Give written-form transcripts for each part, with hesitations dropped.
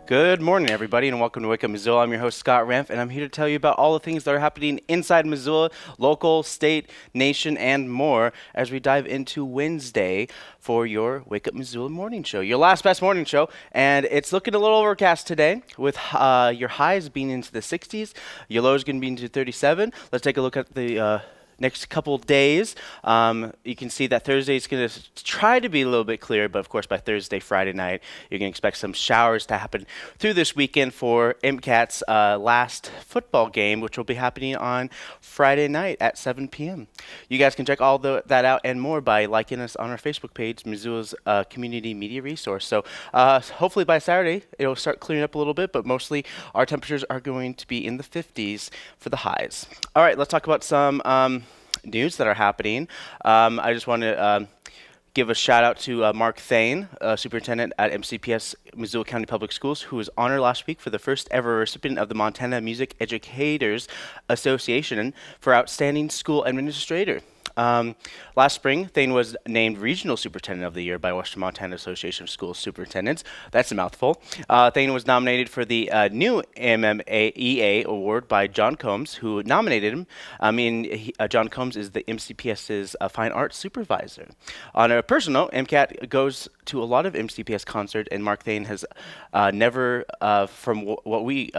Good morning, everybody, and welcome to Wake Up Missoula. I'm your host, Scott Ramp, and I'm here to tell you about all the things that are happening inside Missoula, local, state, nation, and more as we dive into Wednesday for your Wake Up Missoula morning show, your last best morning show. And it's looking a little overcast today with your highs being into the 60s, your lows going to be into 37. Let's take a look at the next couple days. You can see that Thursday is going to try to be a little bit clearer, but of course by Thursday, Friday night, you're going to expect some showers to happen through this weekend for MCAT's last football game, which will be happening on Friday night at 7 p.m. You guys can check all that out and more by liking us on our Facebook page, Missoula's community media resource. So hopefully by Saturday, it'll start clearing up a little bit, but mostly our temperatures are going to be in the 50s for the highs. All right, let's talk about some news that are happening. I just want to give a shout out to Mark Thane, superintendent at MCPS Missoula County Public Schools, who was honored last week for the first ever recipient of the Montana Music Educators Association for Outstanding School Administrator. Last spring, Thane was named Regional Superintendent of the Year by Western Montana Association of School Superintendents. That's a mouthful. Thane was nominated for the new MMEA award by John Combs, who nominated him. John Combs is the MCPS's Fine Arts Supervisor. On a personal note, MCAT goes to a lot of MCPS concerts, and Mark Thane has never, from what we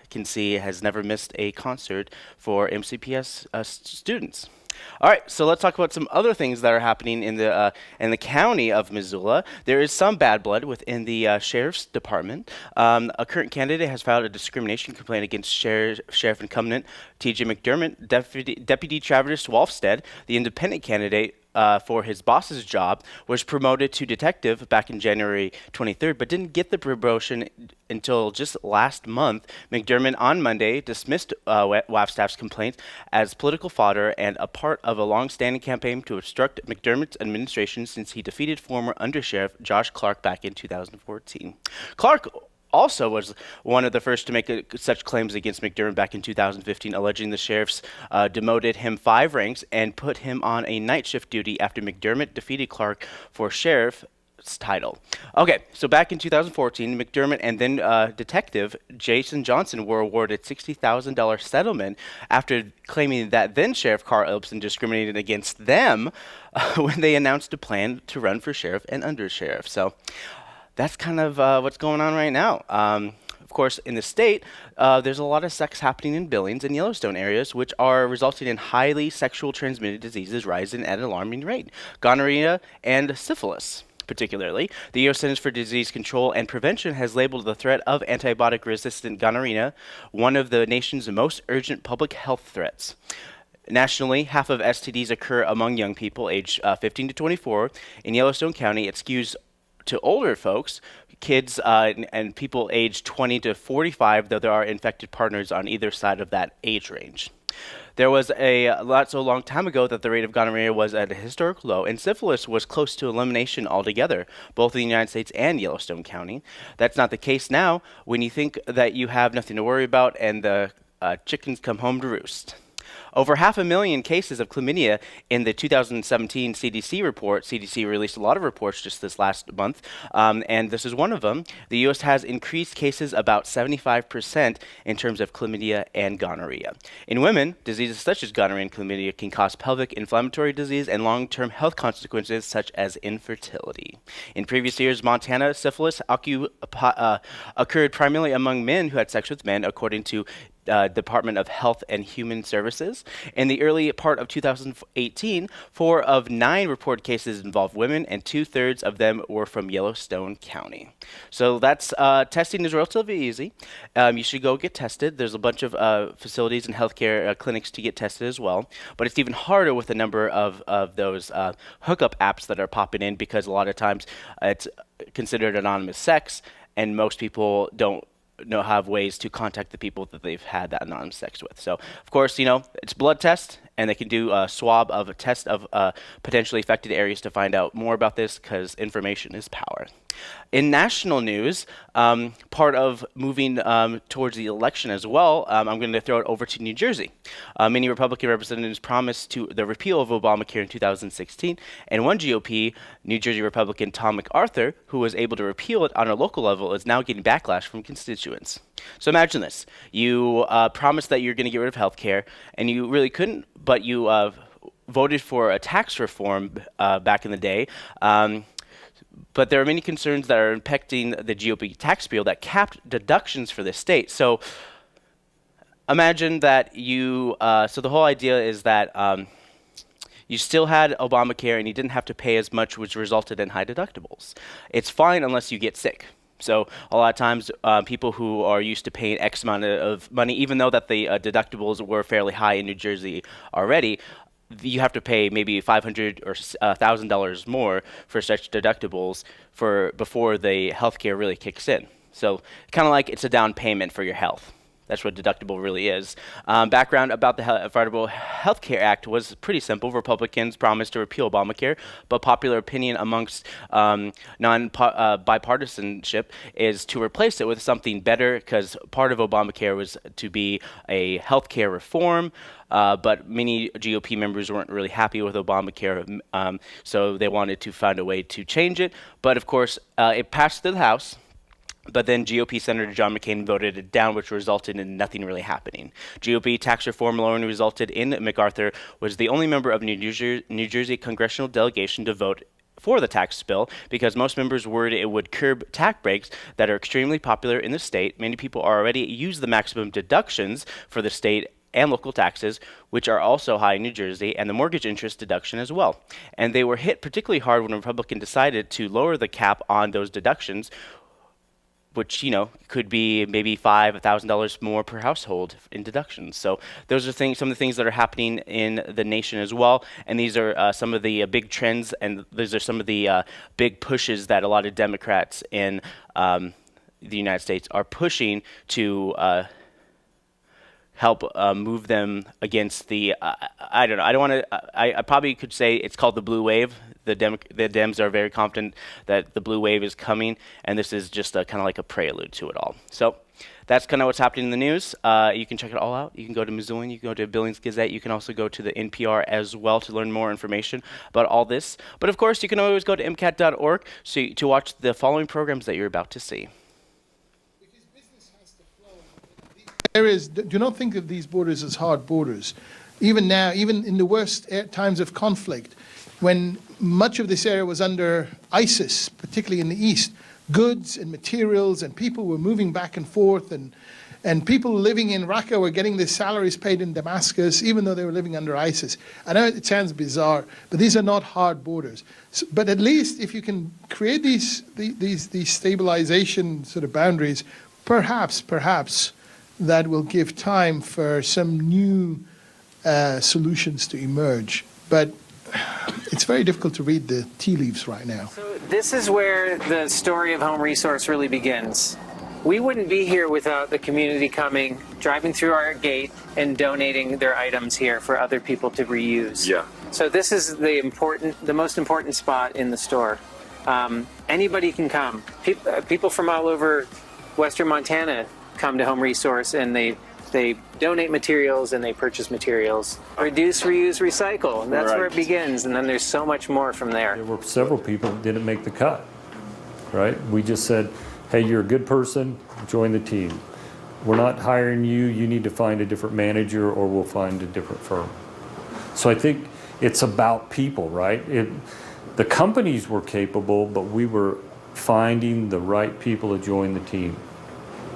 can see, has never missed a concert for MCPS students. All right, so let's talk about some other things that are happening in the county of Missoula. There is some bad blood within the sheriff's department. A current candidate has filed a discrimination complaint against sheriff incumbent T.J. McDermott. Deputy Travis Wolfstead, the independent candidate for his boss's job, was promoted to detective back in January 23rd, but didn't get the promotion until just last month. McDermott on Monday dismissed WAF complaints as political fodder and a part of a long-standing campaign to obstruct McDermott's administration since he defeated former undersheriff Josh Clark back in 2014. Clark also was one of the first to make such claims against McDermott back in 2015, alleging the sheriffs demoted him 5 ranks and put him on a night shift duty after McDermott defeated Clark for sheriff's title. Okay, so back in 2014, McDermott and then detective Jason Johnson were awarded $60,000 settlement after claiming that then Sheriff Carl Elbson discriminated against them when they announced a plan to run for sheriff and undersheriff. So that's kind of what's going on right now. Of course, in the state, there's a lot of sex happening in Billings and Yellowstone areas, which are resulting in highly sexual transmitted diseases rising at an alarming rate. Gonorrhea and syphilis, particularly. The U.S. Centers for Disease Control and Prevention has labeled the threat of antibiotic-resistant gonorrhea one of the nation's most urgent public health threats. Nationally, half of STDs occur among young people aged 15 to 24. In Yellowstone County, it skews to older folks, kids and people aged 20 to 45, though there are infected partners on either side of that age range. There was a not so long time ago that the rate of gonorrhea was at a historic low, and syphilis was close to elimination altogether, both in the United States and Yellowstone County. That's not the case now when you think that you have nothing to worry about and the chickens come home to roost. Over 500,000 cases of chlamydia in the 2017 CDC report. CDC released a lot of reports just this last month, and this is one of them. The U.S. has increased cases about 75% in terms of chlamydia and gonorrhea. In women, diseases such as gonorrhea and chlamydia can cause pelvic inflammatory disease and long-term health consequences such as infertility. In previous years, Montana syphilis occurred primarily among men who had sex with men, according to Department of Health and Human Services. In the early part of 2018, 4 of 9 reported cases involved women, and 2/3 of them were from Yellowstone County. So that's testing is relatively easy. You should go get tested. There's a bunch of facilities and healthcare clinics to get tested as well, but it's even harder with the number of those hookup apps that are popping in, because a lot of times it's considered anonymous sex, and most people don't have ways to contact the people that they've had that anonymous sex with. So, of course, it's blood test, and they can do a swab of a test of potentially affected areas to find out more about this, because information is power. In national news, part of moving towards the election as well, I'm going to throw it over to New Jersey. Many Republican representatives promised the repeal of Obamacare in 2016, and one GOP, New Jersey Republican Tom MacArthur, who was able to repeal it on a local level, is now getting backlash from constituents. So imagine this. You promised that you're going to get rid of health care, and you really couldn't, but you voted for a tax reform back in the day. But there are many concerns that are impacting the GOP tax bill that capped deductions for this state. So imagine that so the whole idea is that you still had Obamacare and you didn't have to pay as much, which resulted in high deductibles. It's fine unless you get sick. So a lot of times people who are used to paying X amount of money, even though that the deductibles were fairly high in New Jersey already, you have to pay maybe $500 or $1,000 more for such deductibles before the healthcare really kicks in. So kind of like it's a down payment for your health. That's what deductible really is. Background about the Affordable Health Care Act was pretty simple. Republicans promised to repeal Obamacare, but popular opinion amongst bipartisanship is to replace it with something better, because part of Obamacare was to be a health care reform. But many GOP members weren't really happy with Obamacare, so they wanted to find a way to change it. But of course, it passed through the House. But then GOP Senator John McCain voted it down, which resulted in nothing really happening. GOP tax reform alone resulted in MacArthur was the only member of New Jersey congressional delegation to vote for the tax bill, because most members worried it would curb tax breaks that are extremely popular in the state. Many people already use the maximum deductions for the state and local taxes, which are also high in New Jersey, and the mortgage interest deduction as well. And they were hit particularly hard when a Republican decided to lower the cap on those deductions, which, could be maybe $5,000 more per household in deductions. So those are some of the things that are happening in the nation as well. And these are some of the big trends, and these are some of the big pushes that a lot of Democrats in the United States are pushing to help move them against the, I don't know, I probably could say it's called the blue wave. The Dems are very confident that the blue wave is coming, and this is just kind of like a prelude to it all. So that's kind of what's happening in the news. You can check it all out. You can go to Missoulian, you can go to Billings Gazette, you can also go to the NPR as well to learn more information about all this. But of course, you can always go to MCAT.org to watch the following programs that you're about to see. Because business has to flow. Areas, do not think of these borders as hard borders. Even now, even in the worst times of conflict, when much of this area was under ISIS, particularly in the east, goods and materials and people were moving back and forth, and people living in Raqqa were getting their salaries paid in Damascus, even though they were living under ISIS. I know it sounds bizarre, but these are not hard borders. So, but at least if you can create these stabilization sort of boundaries, perhaps that will give time for some new solutions to emerge. But it's very difficult to read the tea leaves right now. So this is where the story of Home Resource really begins. We wouldn't be here without the community coming, driving through our gate, and donating their items here for other people to reuse. Yeah. So this is the most important spot in the store. Anybody can come. People from all over Western Montana come to Home Resource, and they donate materials and they purchase materials. Reduce, reuse, recycle. And that's where it begins. And then there's so much more from there. There were several people that didn't make the cut, right? We just said, hey, you're a good person, join the team. We're not hiring you. You need to find a different manager, or we'll find a different firm. So I think it's about people, right? The companies were capable, but we were finding the right people to join the team.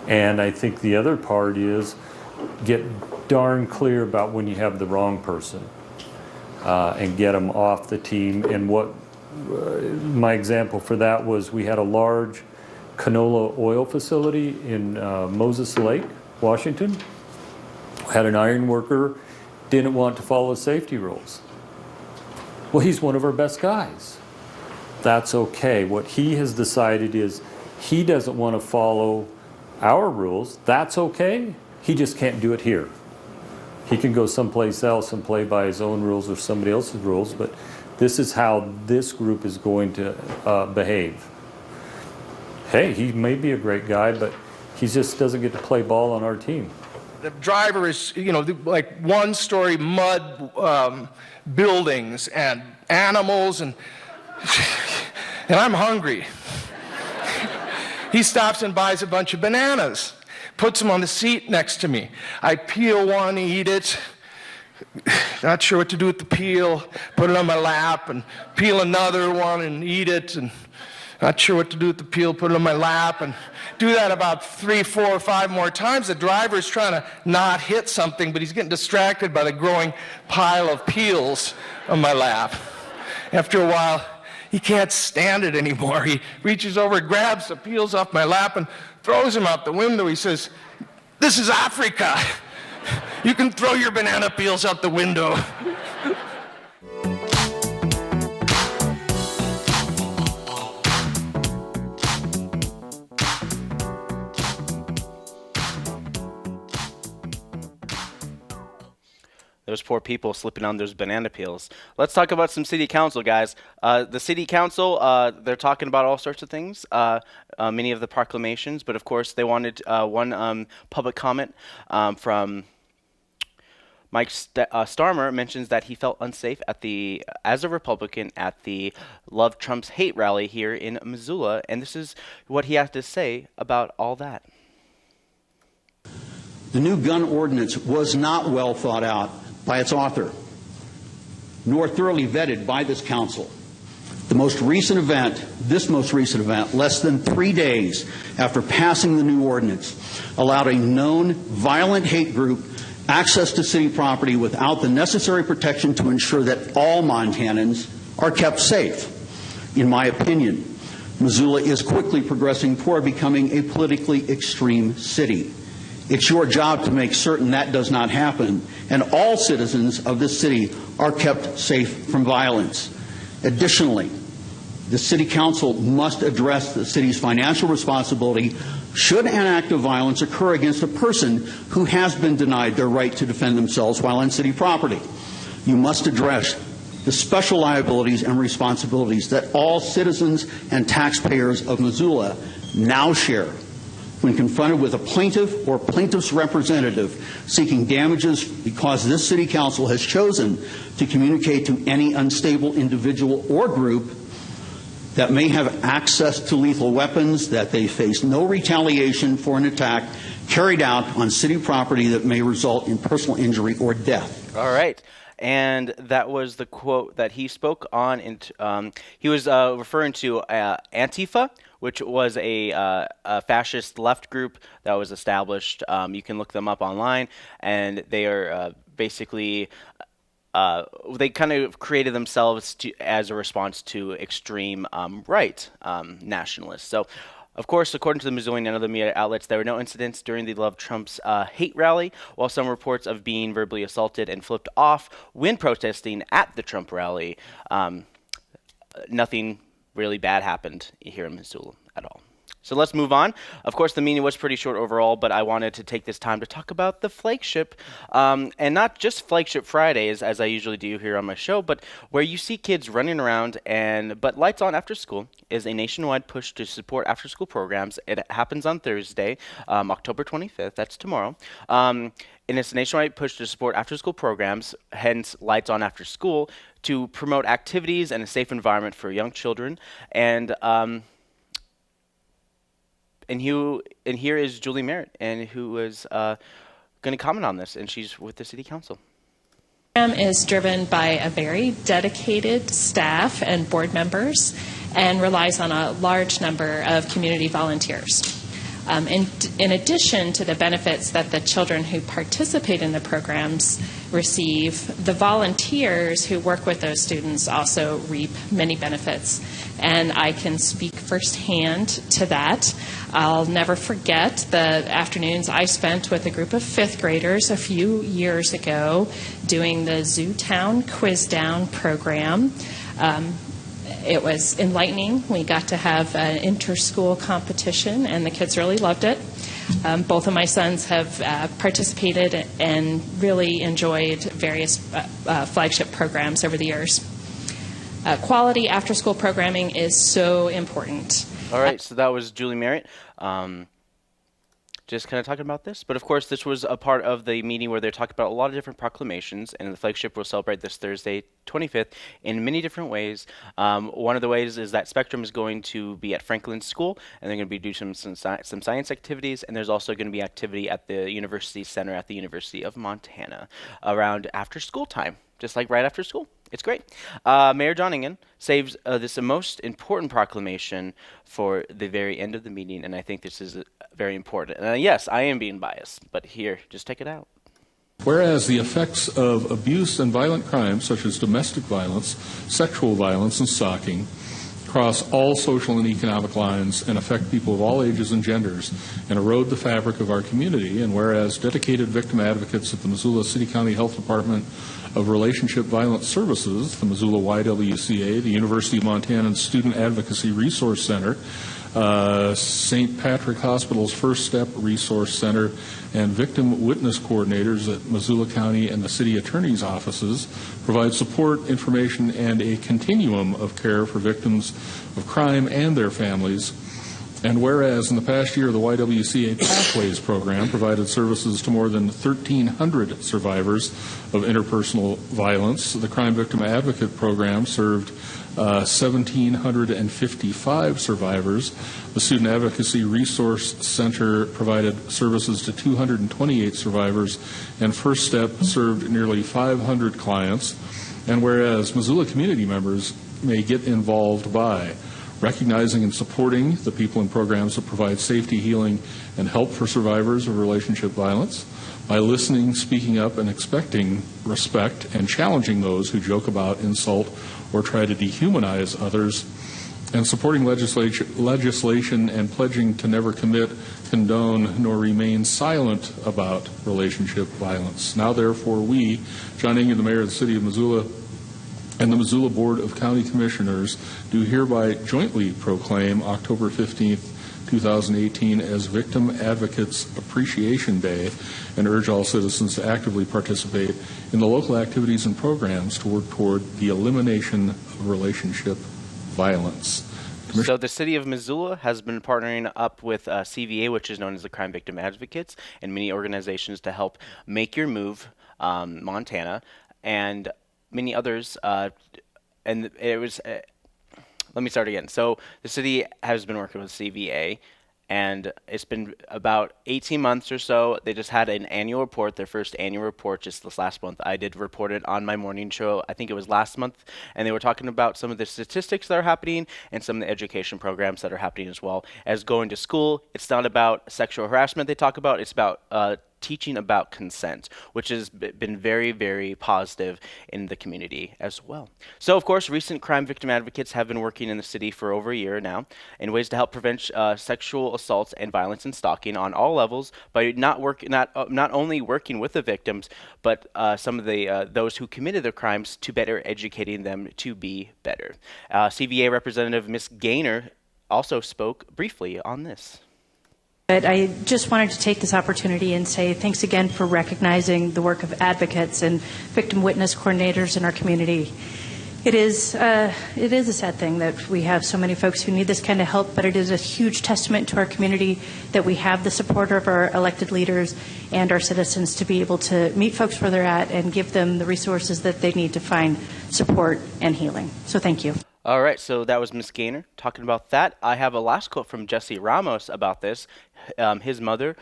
And I think the other part is get darn clear about when you have the wrong person and get them off the team. And what my example for that was, we had a large canola oil facility in Moses Lake, Washington. Had an iron worker, didn't want to follow safety rules. Well, he's one of our best guys. That's okay. What he has decided is he doesn't want to follow our rules. That's okay. He just can't do it here. He can go someplace else and play by his own rules or somebody else's rules, but this is how this group is going to behave. hey, he may be a great guy, but he just doesn't get to play ball on our team. The driver is, like one-story mud buildings and animals, and I'm hungry. He stops and buys a bunch of bananas, puts them on the seat next to me. I peel one, eat it, not sure what to do with the peel, put it on my lap, and peel another one and eat it, and not sure what to do with the peel, put it on my lap, and do that about 3, 4, 5 more times. The driver's trying to not hit something, but he's getting distracted by the growing pile of peels on my lap. After a while, he can't stand it anymore. He reaches over, grabs the peels off my lap, and throws them out the window. He says, "This is Africa. You can throw your banana peels out the window." Those poor people slipping on those banana peels. Let's talk about some city council, guys. The city council, they're talking about all sorts of things, many of the proclamations, but of course they wanted one public comment from Mike Starmer mentions that he felt unsafe as a Republican at the Love Trump's Hate rally here in Missoula, and this is what he has to say about all that. The new gun ordinance was not well thought out by its author, nor thoroughly vetted by this council. This most recent event, less than 3 days after passing the new ordinance, allowed a known violent hate group access to city property without the necessary protection to ensure that all Montanans are kept safe. In my opinion, Missoula is quickly progressing toward becoming a politically extreme city. It's your job to make certain that does not happen, and all citizens of this city are kept safe from violence. Additionally, the City Council must address the city's financial responsibility should an act of violence occur against a person who has been denied their right to defend themselves while on city property. You must address the special liabilities and responsibilities that all citizens and taxpayers of Missoula now share when confronted with a plaintiff or plaintiff's representative seeking damages because this city council has chosen to communicate to any unstable individual or group that may have access to lethal weapons, that they face no retaliation for an attack carried out on city property that may result in personal injury or death. All right. And that was the quote that he spoke on. He was referring to Antifa, which was a fascist left group that was established. You can look them up online, and they are basically they kind of created themselves as a response to extreme right nationalists. So, of course, according to the Missoulian and other media outlets, there were no incidents during the Love Trump's hate rally, while some reports of being verbally assaulted and flipped off when protesting at the Trump rally. Nothing really bad happened here in Missoula at all. So let's move on. Of course, the meeting was pretty short overall, but I wanted to take this time to talk about the flagship, and not just Flagship Fridays, as I usually do here on my show, but where you see kids running around, but Lights On After School is a nationwide push to support after-school programs. It happens on Thursday, October 25th. That's tomorrow. And it's a nationwide push to support after-school programs, hence Lights On After School, to promote activities and a safe environment for young children. And here is Julie Merritt, and who is going to comment on this, and she's with the City Council. The program is driven by a very dedicated staff and board members and relies on a large number of community volunteers. In addition to the benefits that the children who participate in the programs receive, the volunteers who work with those students also reap many benefits. And I can speak firsthand to that. I'll never forget the afternoons I spent with a group of fifth graders a few years ago doing the Zootown Quiz Down program. It was enlightening. We got to have an inter-school competition, and the kids really loved it. Both of my sons have participated and really enjoyed various flagship programs over the years. Quality after-school programming is so important. All right, so that was Julie Merritt. Just kind of talking about this. But of course, this was a part of the meeting where they're talking about a lot of different proclamations, and the flagship will celebrate this Thursday, 25th, in many different ways. One of the ways is that Spectrum is going to be at Franklin School, and they're going to be doing some science activities, and there's also going to be activity at the University Center at the University of Montana around after school time, just like right after school. It's great. Mayor Donegan saves this most important proclamation for the very end of the meeting, and I think this is very important. And yes, I am being biased, but here, just take it out. Whereas the effects of abuse and violent crimes, such as domestic violence, sexual violence, and stalking, cross all social and economic lines and affect people of all ages and genders and erode the fabric of our community, and whereas dedicated victim advocates at the Missoula City County Health Department of Relationship Violence Services, the Missoula YWCA, the University of Montana Student Advocacy Resource Center, St. Patrick Hospital's First Step Resource Center, and victim witness coordinators at Missoula County and the City Attorney's offices provide support, information, and a continuum of care for victims of crime and their families. And whereas in the past year, the YWCA Pathways program provided services to more than 1,300 survivors of interpersonal violence, the Crime Victim Advocate program served 1,755 survivors. The Student Advocacy Resource Center provided services to 228 survivors, and First Step served nearly 500 clients. And whereas Missoula community members may get involved by recognizing and supporting the people and programs that provide safety, healing, and help for survivors of relationship violence, by listening, speaking up, and expecting respect, and challenging those who joke about, insult, or try to dehumanize others, and supporting legislation and pledging to never commit, condone, nor remain silent about relationship violence. Now, therefore, we, John Inge, the Mayor of the City of Missoula, and the Missoula Board of County Commissioners, do hereby jointly proclaim October 15th, 2018 as Victim Advocates Appreciation Day, and urge all citizens to actively participate in the local activities and programs to work toward the elimination of relationship violence. So the City of Missoula has been partnering up with CVA, which is known as the Crime Victim Advocates, and many organizations to help Make Your Move, Montana, and many others, and it was, let me start again. So the city has been working with CVA, and it's been about 18 months or so. They just had an annual report, their first annual report just this last month. I did report it on my morning show, I think it was last month, and they were talking about some of the statistics that are happening and some of the education programs that are happening as well. As going to school, it's not about sexual harassment they talk about, it's about teaching about consent, which has been very, very positive in the community as well. So, of course, recent crime victim advocates have been working in the city for over a year now in ways to help prevent sexual assaults and violence and stalking on all levels by not only working with the victims, but some of the those who committed the crimes to better educating them to be better. CVA Representative Ms. Gaynor also spoke briefly on this. But I just wanted to take this opportunity and say thanks again for recognizing the work of advocates and victim witness coordinators in our community. It is a sad thing that we have so many folks who need this kind of help, but it is a huge testament to our community that we have the support of our elected leaders and our citizens to be able to meet folks where they're at and give them the resources that they need to find support and healing. So thank you. All right, so that was Ms. Gaynor talking about that. I have a last quote from Jesse Ramos about this. His mother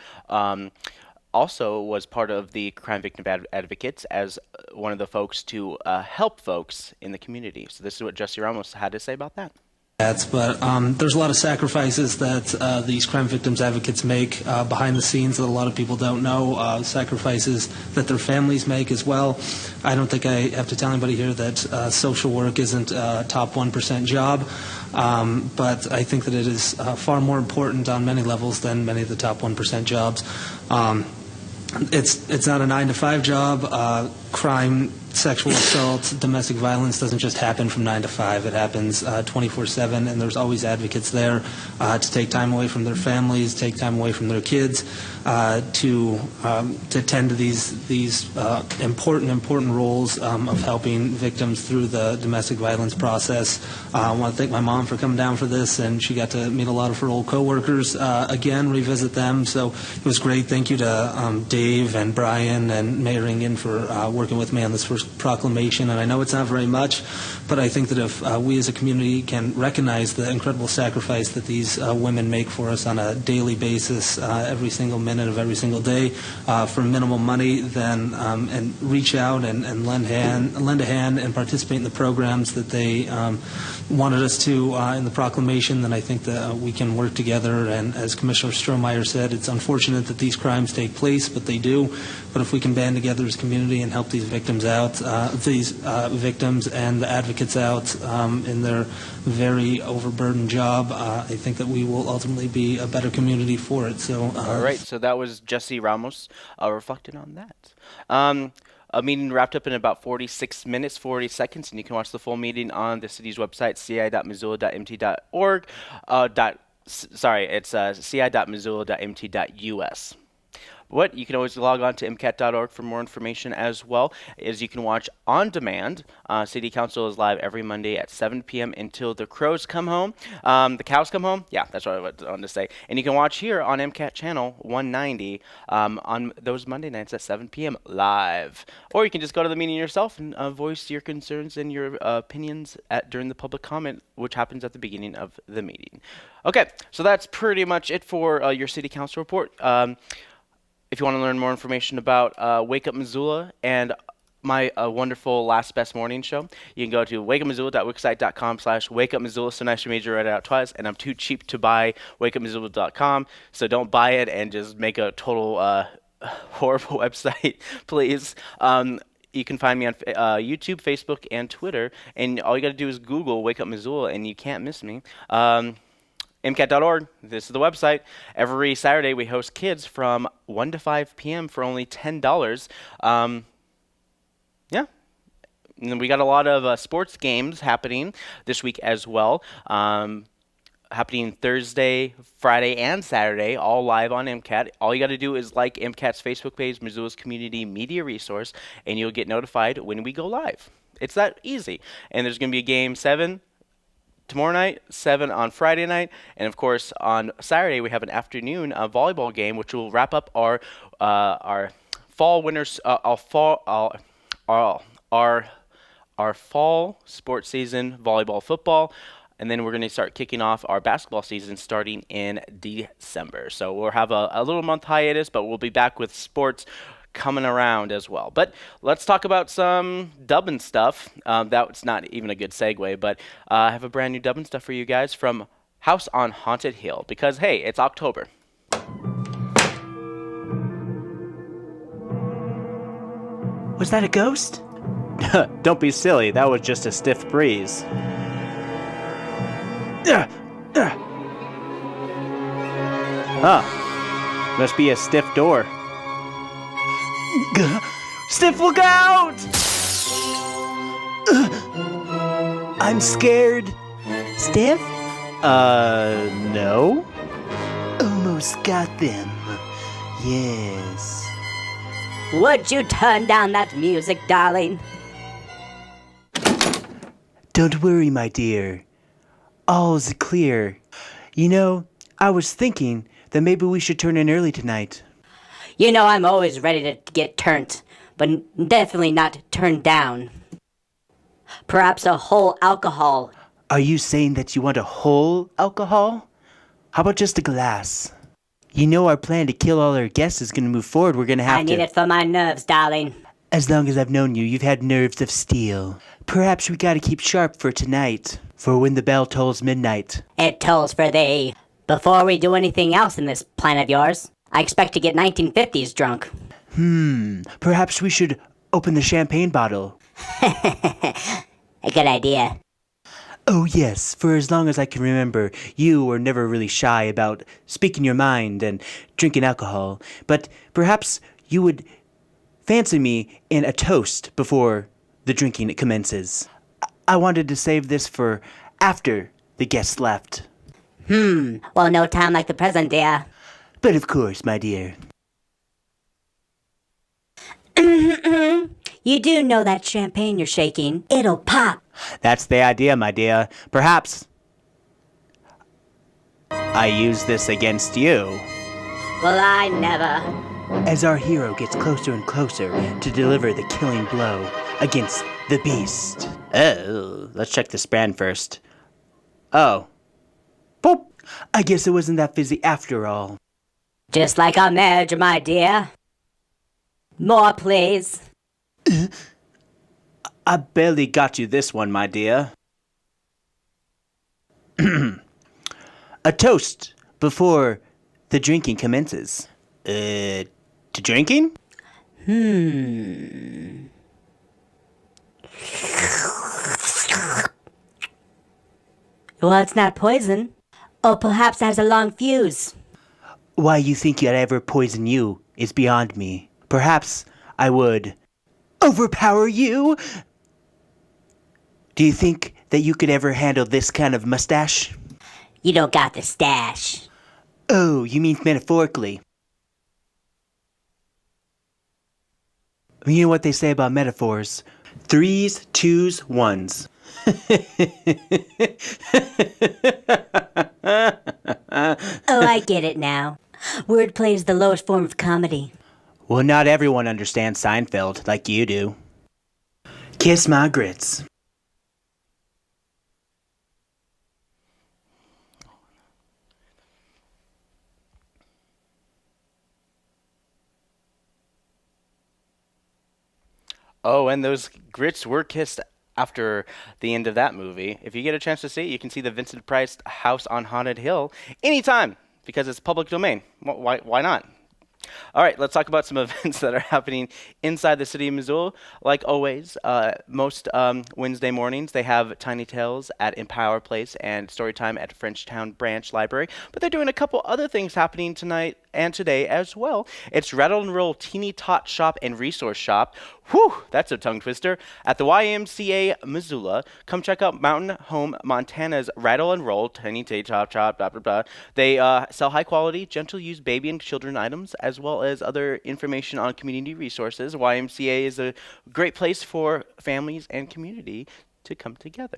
also was part of the Crime Victim Advocates as one of the folks to help folks in the community. So this is what Jesse Ramos had to say about that. But there's a lot of sacrifices that these crime victims advocates make behind the scenes that a lot of people don't know, sacrifices that their families make as well. I don't think I have to tell anybody here that social work isn't a top 1% job, but I think that it is far more important on many levels than many of the top 1% jobs. It's not a 9-to-5 job. crime, sexual assault, domestic violence doesn't just happen from 9 to 5. It happens 24/7, and there's always advocates there to take time away from their families, take time away from their kids, to tend to these important roles of helping victims through the domestic violence process. I want to thank my mom for coming down for this, and she got to meet a lot of her old coworkers again, revisit them. So it was great. Thank you to Dave and Brian and Mayor Ingen for working with me on this first proclamation. And I know it's not very much, but I think that if we as a community can recognize the incredible sacrifice that these women make for us on a daily basis, every single minute of every single day, for minimal money, then and reach out and lend a hand and participate in the programs that they wanted us to in the proclamation, then I think that we can work together. And as Commissioner Strohmeyer said, it's unfortunate that these crimes take place, but they do. But if we can band together as a community and help these victims out, victims and the advocates out in their very overburdened job, I think that we will ultimately be a better community for it. So, all right, so that was Jesse Ramos reflecting on that. A meeting wrapped up in about 46 minutes, 40 seconds, and you can watch the full meeting on the city's website, ci.missoula.mt.org. It's ci.missoula.mt.us. What you can always log on to MCAT.org for more information as well. As you can watch on demand. City Council is live every Monday at 7 p.m. until the crows come home. The cows come home? Yeah, that's what I wanted to say. And you can watch here on MCAT channel 190 on those Monday nights at 7 p.m. live. Or you can just go to the meeting yourself and voice your concerns and your opinions during the public comment, which happens at the beginning of the meeting. Okay, so that's pretty much it for your City Council report. If you want to learn more information about Wake Up Missoula and my wonderful Last Best Morning show, you can go to wakeupmissoula.wixsite.com/wakeupmissoula. So nice you made you write it out twice, and I'm too cheap to buy wakeupmissoula.com, so don't buy it and just make a total horrible website, please. You can find me on YouTube, Facebook, and Twitter, and all you got to do is Google Wake Up Missoula, and you can't miss me. MCAT.org, this is the website. Every Saturday we host kids from 1 to 5 p.m. for only $10. Yeah. And we got a lot of sports games happening this week as well. Happening Thursday, Friday, and Saturday, all live on MCAT. All you got to do is like MCAT's Facebook page, Missoula's Community Media Resource, and you'll get notified when we go live. It's that easy. And there's going to be a game 7 tomorrow night, 7 on Friday night, and of course on Saturday we have an afternoon volleyball game, which will wrap up our fall winners, our fall sports season, volleyball, football, and then we're going to start kicking off our basketball season starting in December. So we'll have a little month hiatus, but we'll be back with sports coming around as well. But let's talk about some Dubbin Stuff. That's not even a good segue, but I have a brand new Dubbin Stuff for you guys from House on Haunted Hill, because hey, it's October. Was that a ghost? Don't be silly, that was just a stiff breeze. Must be a stiff door. Stiff, look out! I'm scared. Stiff? No. Almost got them. Yes. Would you turn down that music, darling? Don't worry, my dear. All's clear. You know, I was thinking that maybe we should turn in early tonight. You know I'm always ready to get turned, but definitely not turned down. Perhaps a whole alcohol. Are you saying that you want a whole alcohol? How about just a glass? You know our plan to kill all our guests is going to move forward. We're going to have I need it for my nerves, darling. As long as I've known you, you've had nerves of steel. Perhaps we got to keep sharp for tonight, for when the bell tolls midnight. It tolls for thee. Before we do anything else in this plan of yours, I expect to get 1950s drunk. Perhaps we should open the champagne bottle. A good idea. Oh yes, for as long as I can remember, you were never really shy about speaking your mind and drinking alcohol. But perhaps you would fancy me in a toast before the drinking commences. I wanted to save this for after the guests left. Well, no time like the present, dear. But of course, my dear. You do know that champagne you're shaking. It'll pop. That's the idea, my dear. Perhaps I use this against you. Well, I never. As our hero gets closer and closer to deliver the killing blow against the beast. Oh, let's check this brand first. Oh. Boop. I guess it wasn't that fizzy after all. Just like our marriage, my dear. More, please. I barely got you this one, my dear. A toast before the drinking commences. To drinking? Well, it's not poison. Or perhaps it has a long fuse. Why you think I'd ever poison you is beyond me. Perhaps I would overpower you? Do you think that you could ever handle this kind of mustache? You don't got the stash. Oh, you mean metaphorically. You know what they say about metaphors? 3s, 2s, 1s. Oh, I get it now. Wordplay is the lowest form of comedy. Well, not everyone understands Seinfeld like you do. Kiss my grits. Oh, and those grits were kissed after the end of that movie. If you get a chance to see it, you can see the Vincent Price house on Haunted Hill anytime because it's public domain. Why not? All right, let's talk about some events that are happening inside the city of Missoula. Like always, most Wednesday mornings, they have Tiny Tales at Empower Place and Storytime at Frenchtown Branch Library. But they're doing a couple other things happening tonight and today as well. It's Rattle and Roll Teeny Tot Shop and Resource Shop. Whew, that's a tongue twister. At the YMCA Missoula, come check out Mountain Home Montana's Rattle and Roll Teeny Tot Shop, blah, blah, blah. They sell high quality, gentle use baby and children items, as well as other information on community resources. YMCA is a great place for families and community to come together.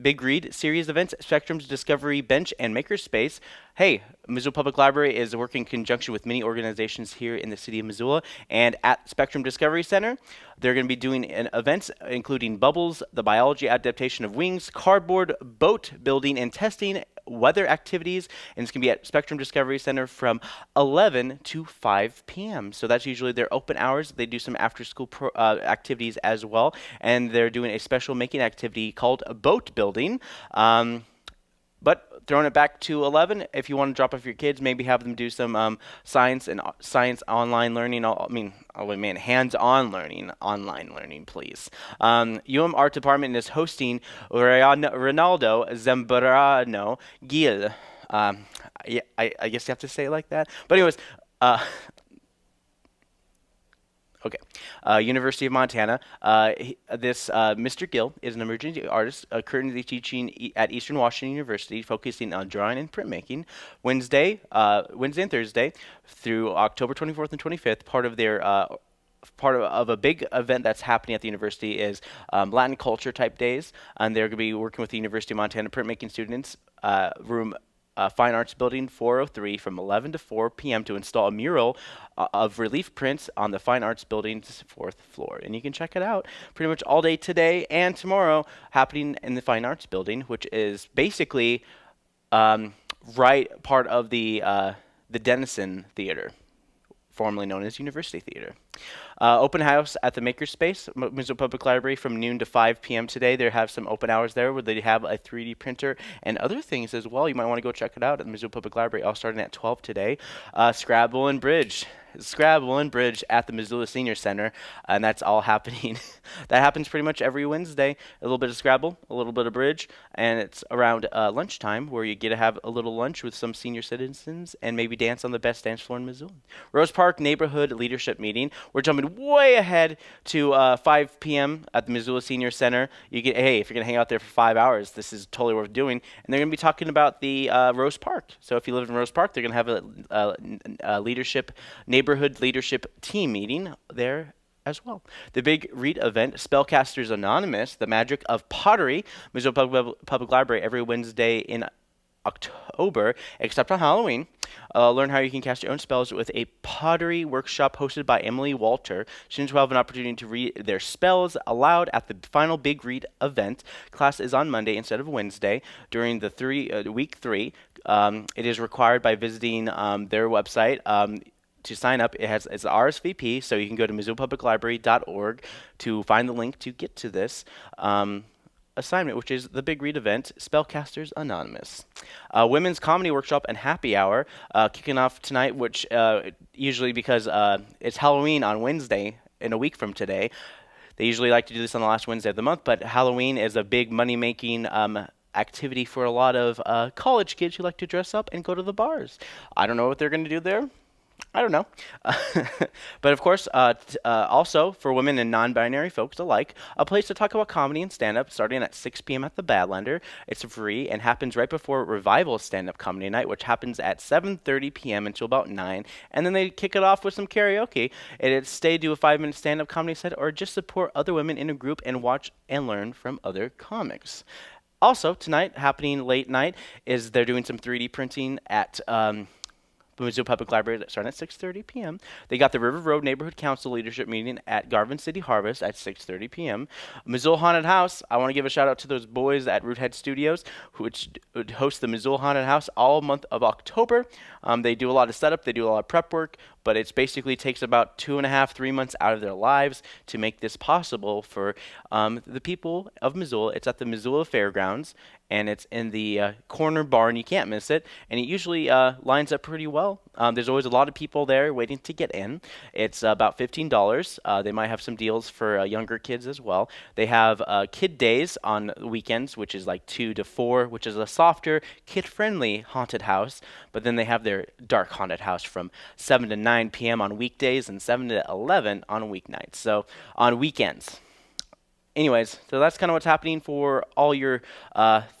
Big Read series events, Spectrum's Discovery Bench and Makerspace. Hey, Missoula Public Library is working in conjunction with many organizations here in the city of Missoula, and at Spectrum Discovery Center, they're going to be doing events including Bubbles, the biology adaptation of wings, cardboard, boat building and testing, weather activities, and it's going to be at Spectrum Discovery Center from 11 to 5 p.m. So that's usually their open hours. They do some after-school activities as well, and they're doing a special making activity called boat building. But throwing it back to 11, if you want to drop off your kids, maybe have them do some science online learning. Hands-on learning, online learning, please. Art Department is hosting Ronaldo Zambrano Gil. I guess you have to say it like that. But anyways, okay. University of Montana. Mr. Gill is an emerging artist currently teaching at Eastern Washington University, focusing on drawing and printmaking. Wednesday and Thursday through October 24th and 25th, part of a big event that's happening at the university is Latin culture type days, and they're going to be working with the University of Montana printmaking students, room Fine Arts Building 403 from 11 to 4 p.m. to install a mural of relief prints on the Fine Arts Building's 4th floor. And you can check it out pretty much all day today and tomorrow, happening in the Fine Arts Building, which is basically right part of the Denison Theater, formerly known as University Theater. Open house at the Makerspace, Missoula Public Library from noon to 5 p.m. today. They have some open hours there where they have a 3D printer and other things as well. You might want to go check it out at the Missoula Public Library, all starting at 12 today. Scrabble and Bridge. Scrabble, and Bridge at the Missoula Senior Center, and that's all happening. That happens pretty much every Wednesday. A little bit of Scrabble, a little bit of Bridge, and it's around lunchtime where you get to have a little lunch with some senior citizens and maybe dance on the best dance floor in Missoula. Rose Park Neighborhood Leadership Meeting. We're jumping way ahead to 5 p.m. at the Missoula Senior Center. Hey, if you're going to hang out there for 5 hours, this is totally worth doing. And they're going to be talking about the Rose Park. So if you live in Rose Park, they're going to have a neighborhood leadership team meeting there as well. The big read event, Spellcasters Anonymous, The Magic of Pottery, Missoula Public Library, every Wednesday in October, except on Halloween. Learn how you can cast your own spells with a pottery workshop hosted by Emily Walter. Students will have an opportunity to read their spells aloud at the final big read event. Class is on Monday instead of Wednesday during the week 3. It is required by visiting their website. To sign up, it's RSVP, so you can go to MissoulaPublicLibrary.org to find the link to get to this assignment, which is the big read event, Spellcasters Anonymous. Women's Comedy Workshop and Happy Hour kicking off tonight, which usually because it's Halloween on Wednesday in a week from today. They usually like to do this on the last Wednesday of the month, but Halloween is a big money-making activity for a lot of college kids who like to dress up and go to the bars. I don't know what they're going to do there. I don't know. But of course, also for women and non-binary folks alike, a place to talk about comedy and stand-up starting at 6 p.m. at the Badlander. It's free and happens right before Revival Stand-Up Comedy Night, which happens at 7:30 p.m. until about 9. And then they kick it off with some karaoke. It's stay, do a 5-minute stand-up comedy set, or just support other women in a group and watch and learn from other comics. Also, tonight, happening late night, is they're doing some 3D printing at Missoula Public Library starting at 6:30 p.m. They got the River Road Neighborhood Council Leadership Meeting at Garvin City Harvest at 6:30 p.m. Missoula Haunted House. I want to give a shout out to those boys at Roothead Studios, which host the Missoula Haunted House all month of October. They do a lot of setup. They do a lot of prep work, but it basically takes about 2.5-3 months out of their lives to make this possible for the people of Missoula. It's at the Missoula Fairgrounds, and it's in the corner barn. You can't miss it, and it usually lines up pretty well. There's always a lot of people there waiting to get in. It's about $15. They might have some deals for younger kids as well. They have kid days on weekends, which is like 2 to 4, which is a softer, kid-friendly haunted house. But then they have their dark haunted house from 7 to 9 p.m. on weekdays and 7 to 11 on weeknights. So on weekends. Anyways, so that's kind of what's happening for all your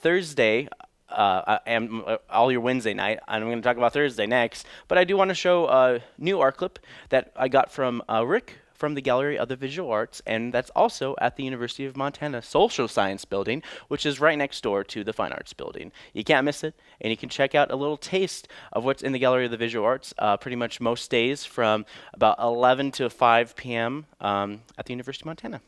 Thursday and all your Wednesday night. I'm going to talk about Thursday next, but I do want to show a new art clip that I got from Rick from the Gallery of the Visual Arts, and that's also at the University of Montana Social Science Building, which is right next door to the Fine Arts Building. You can't miss it, and you can check out a little taste of what's in the Gallery of the Visual Arts pretty much most days from about 11 to 5 p.m. At the University of Montana.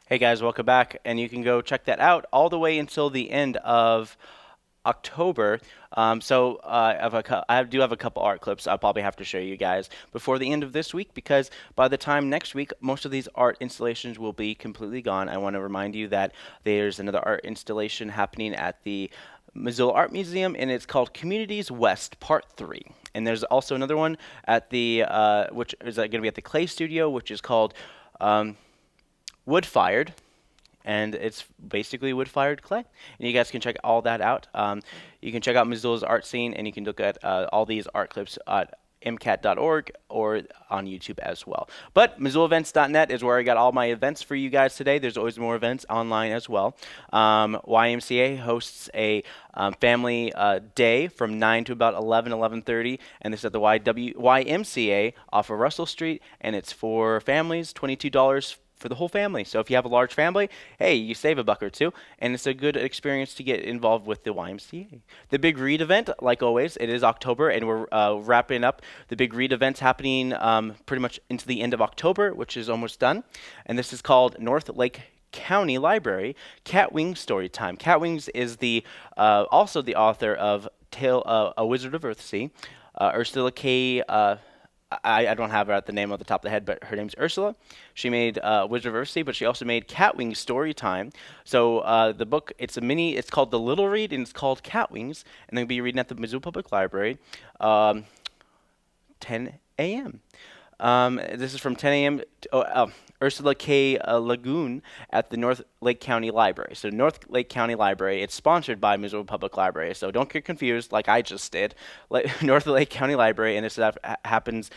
Hey guys, welcome back, and you can go check that out all the way until the end of October. I do have a couple art clips I'll probably have to show you guys before the end of this week, because by the time next week, most of these art installations will be completely gone. I want to remind you that there's another art installation happening at the Missoula Art Museum, and it's called Communities West Part 3. And there's also another one at the, which is going to be at the Clay Studio, which is called Wood Fired. And it's basically wood-fired clay. And you guys can check all that out. You can check out Missoula's art scene, and you can look at all these art clips at mcat.org or on YouTube as well. But MissoulaEvents.net is where I got all my events for you guys today. There's always more events online as well. YMCA hosts a family day from 9 to about 11:30, and this is at the YMCA off of Russell Street, and it's for families, $22 for the whole family. So if you have a large family, hey, you save $1 or $2, and it's a good experience to get involved with the YMCA. The Big Read event, like always, it is October, and we're wrapping up the Big Read events happening pretty much into the end of October, which is almost done. And this is called North Lake County Library Catwing Storytime. Catwings is the also the author of A Wizard of Earthsea, Ursula K. I don't have her at the name off the top of the head, but her name's Ursula. She made Wizard of Earthsea, but she also made Catwing Storytime. So the book, it's called The Little Read, and it's called Catwings, and they'll be reading at the Missoula Public Library, 10 a.m. This is from 10 a.m. to Ursula K. Lagoon at the North Lake County Library. So North Lake County Library, it's sponsored by Missoula Public Library, so don't get confused like I just did. North Lake County Library, and this happens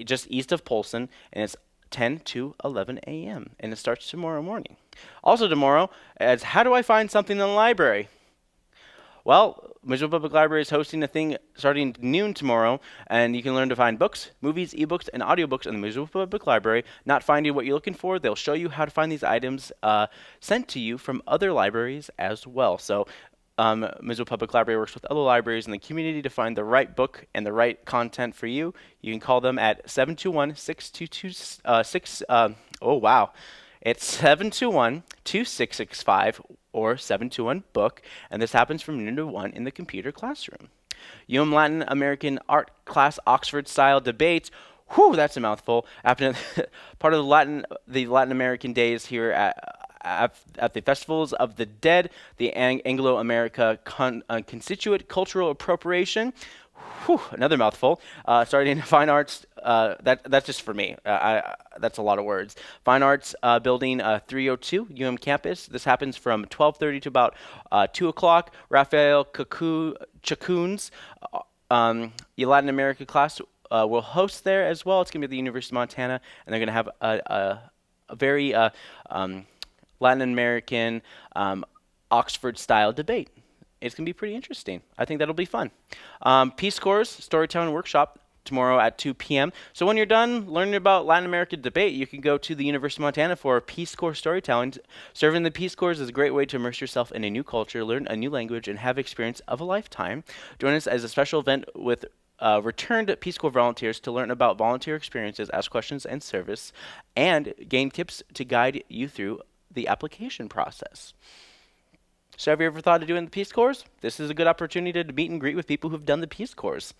just east of Polson, and it's 10 to 11 a.m., and it starts tomorrow morning. Also tomorrow, as how do I find something in the library? Well, Missoula Public Library is hosting a thing starting noon tomorrow, and you can learn to find books, movies, ebooks, and audiobooks in the Missoula Public Library. Not finding what you're looking for, they'll show you how to find these items sent to you from other libraries as well. So Missoula Public Library works with other libraries in the community to find the right book and the right content for you. You can call them at 721-622-6. Oh, wow. It's 721-2665 or 721-BOOK, and this happens from noon to 1 in the computer classroom. Latin American Art Class Oxford-style debates. Whew, that's a mouthful. After part of the Latin American days here at the Festivals of the Dead, the Anglo-America Constituent Cultural Appropriation. Whew, another mouthful. Starting in Fine Arts, that's just for me. That's a lot of words. Fine Arts Building 302, campus. This happens from 12:30 to about 2 o'clock. Raphael Chacoon's Latin America class will host there as well. It's going to be at the University of Montana, and they're going to have a very Latin American Oxford-style debate. It's going to be pretty interesting. I think that'll be fun. Peace Corps Storytelling Workshop tomorrow at 2 p.m. So when you're done learning about Latin American debate, you can go to the University of Montana for Peace Corps Storytelling. Serving the Peace Corps is a great way to immerse yourself in a new culture, learn a new language, and have experience of a lifetime. Join us as a special event with returned Peace Corps volunteers to learn about volunteer experiences, ask questions and service, and gain tips to guide you through the application process. So have you ever thought of doing the Peace Corps? This is a good opportunity to meet and greet with people who've done the Peace Corps.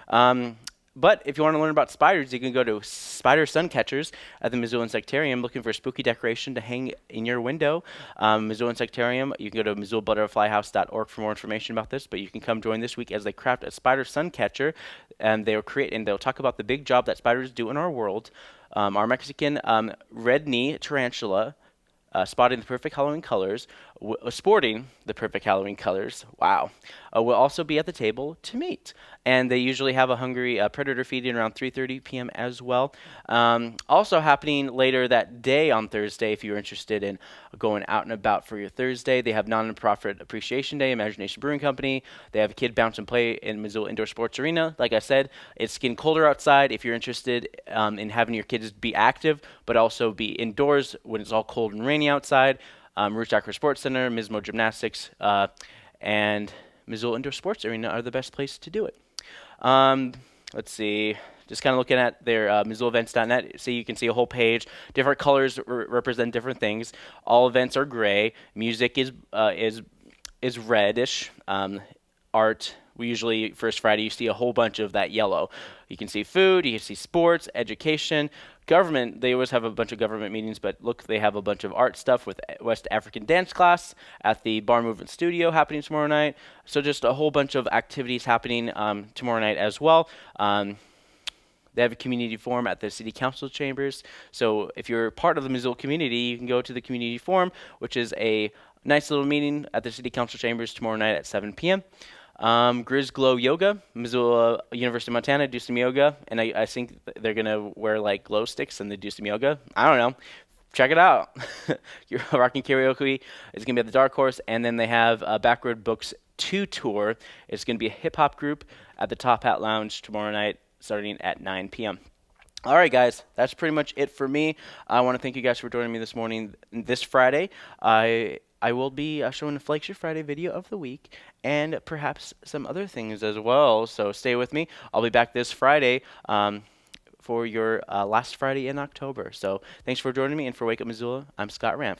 But if you want to learn about spiders, you can go to Spider Suncatchers at the Missoula Insectarium looking for a spooky decoration to hang in your window. Missoula Insectarium, you can go to MissoulaButterflyHouse.org for more information about this, but you can come join this week as they craft a spider suncatcher, and they'll talk about the big job that spiders do in our world. Our Mexican red knee tarantula, sporting the perfect Halloween colors, wow, will also be at the table to meet. And they usually have a hungry predator feeding around 3:30 p.m. as well. Also happening later that day on Thursday, if you're interested in going out and about for your Thursday, they have Non-Profit Appreciation Day, Imagination Brewing Company. They have a Kid Bounce and Play in Missoula Indoor Sports Arena. Like I said, it's getting colder outside. If you're interested in having your kids be active, but also be indoors when it's all cold and rainy outside, Roots Acro Sports Center, Mismo Gymnastics, and Missoula Indoor Sports Arena are the best place to do it. Let's see. Just kind of looking at their MissoulaEvents.net, so you can see a whole page. Different colors represent different things. All events are gray. Music is reddish. art. We usually, first Friday, you see a whole bunch of that yellow. You can see food, you can see sports, education, government. They always have a bunch of government meetings, but look, they have a bunch of art stuff with West African dance class at the Bar Movement Studio happening tomorrow night. So just a whole bunch of activities happening tomorrow night as well. They have a community forum at the city council chambers. So if you're part of the Missoula community, you can go to the community forum, which is a nice little meeting at the city council chambers tomorrow night at 7 p.m. Grizz Glow Yoga, Missoula, University of Montana, do some yoga, and I think they're going to wear like glow sticks and they do some yoga. I don't know. Check it out. Your Rockin' Karaoke is going to be at the Dark Horse, and then they have a Backroad Books 2 tour. It's going to be a hip-hop group at the Top Hat Lounge tomorrow night starting at 9 p.m. All right, guys, that's pretty much it for me. I want to thank you guys for joining me this morning. This Friday, I will be showing the Flagship Friday video of the week and perhaps some other things as well. So stay with me. I'll be back this Friday for your last Friday in October. So thanks for joining me. And for Wake Up Missoula, I'm Scott Ramp.